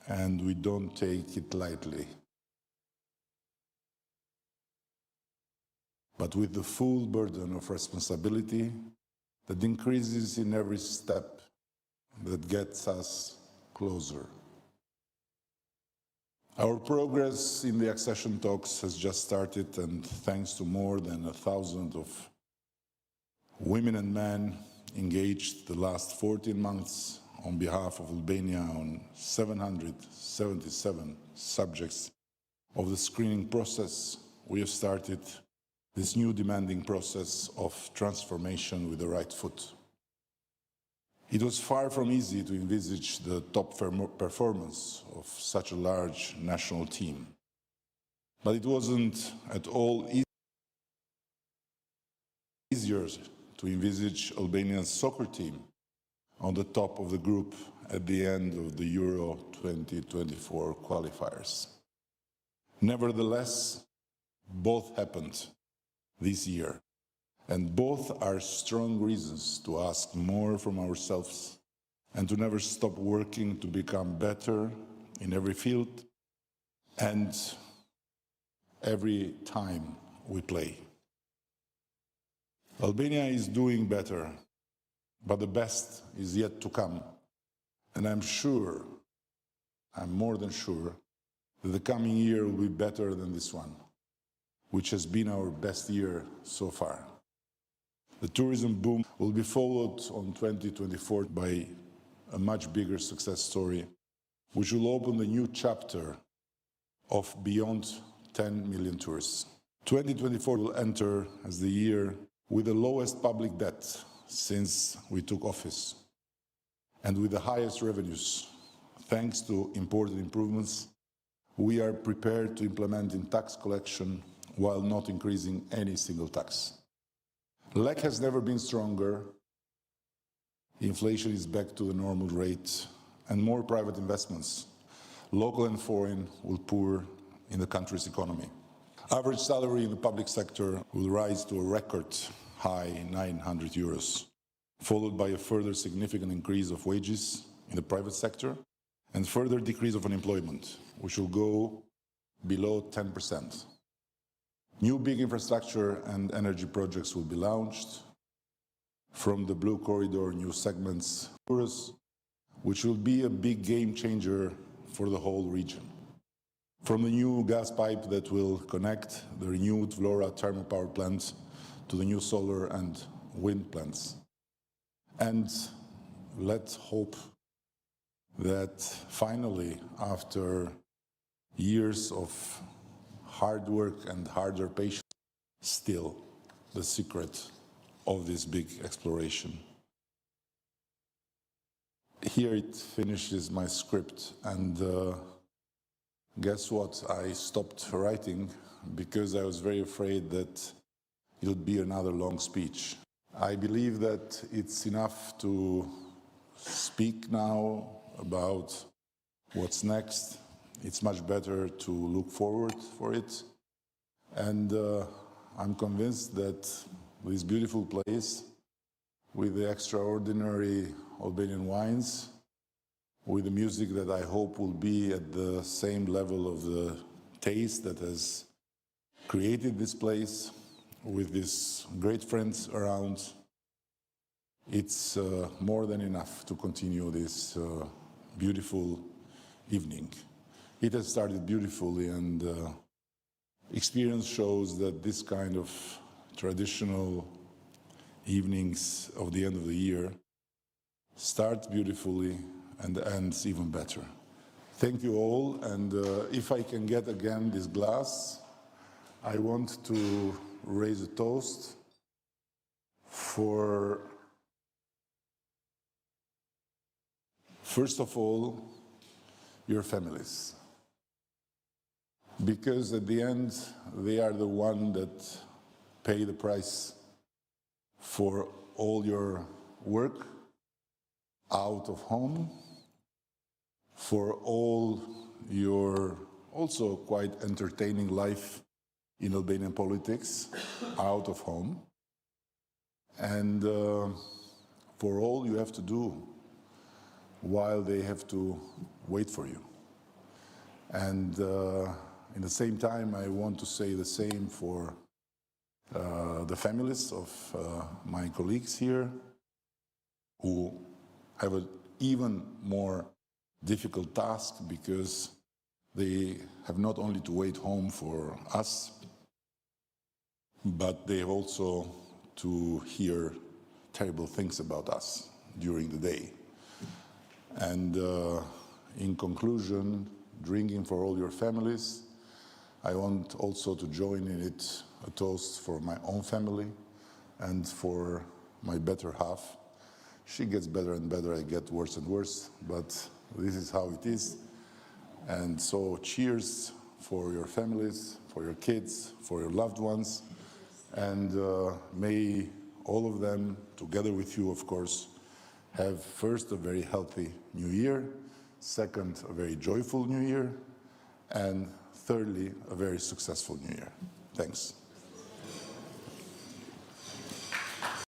and we don't take it lightly. But with the full burden of responsibility that increases in every step that gets us closer. Our progress in the accession talks has just started, and thanks to more than 1,000 of women and men engaged the last 14 months on behalf of Albania on 777 subjects of the screening process, we have started this new demanding process of transformation with the right foot. It was far from easy to envisage the top performance of such a large national team, but it wasn't at all easier to envisage Albania's soccer team on the top of the group at the end of the Euro 2024 qualifiers. Nevertheless, both happened this year, and both are strong reasons to ask more from ourselves and to never stop working to become better in every field and every time we play. Albania is doing better, but the best is yet to come. And I'm more than sure, that the coming year will be better than this one, which has been our best year so far. The tourism boom will be followed on 2024 by a much bigger success story, which will open the new chapter of beyond 10 million tourists. 2024 will enter as the year with the lowest public debt since we took office, and with the highest revenues. Thanks to important improvements we are prepared to implement in tax collection while not increasing any single tax. LEC has never been stronger, inflation is back to the normal rate, and more private investments, local and foreign, will pour in the country's economy. Average salary in the public sector will rise to a record high 900 euros, followed by a further significant increase of wages in the private sector and further decrease of unemployment, which will go below 10%. New big infrastructure and energy projects will be launched. From the Blue Corridor, new segments, which will be a big game changer for the whole region. From the new gas pipe that will connect the renewed Vlora thermal power plant to the new solar and wind plants. And let's hope that finally, after years of hard work and harder patience, still the secret of this big exploration. Here it finishes my script, and guess what? I stopped writing because I was very afraid that it would be another long speech. I believe that it's enough to speak now about what's next. It's much better to look forward for it. And I'm convinced that this beautiful place, with the extraordinary Albanian wines, with the music that I hope will be at the same level of the taste that has created this place, with these great friends around, it's more than enough to continue this beautiful evening. It has started beautifully, and experience shows that this kind of traditional evenings of the end of the year start beautifully and ends even better. Thank you all, and if I can get again this glass, I want to raise a toast for, first of all, your families. Because at the end, they are the one that pay the price for all your work out of home, for all your also quite entertaining life in Albanian politics out of home, and for all you have to do while they have to wait for you. And in the same time, I want to say the same for the families of my colleagues here, who have an even more difficult task because they have not only to wait home for us, but they also to hear terrible things about us during the day. And in conclusion, drinking for all your families, I want also to join in it a toast for my own family and for my better half. She gets better and better, I get worse and worse, but this is how it is. And so cheers for your families, for your kids, for your loved ones, and may all of them, together with you, of course, have first a very healthy new year, second, a very joyful new year, and thirdly, a very successful new year. Thanks.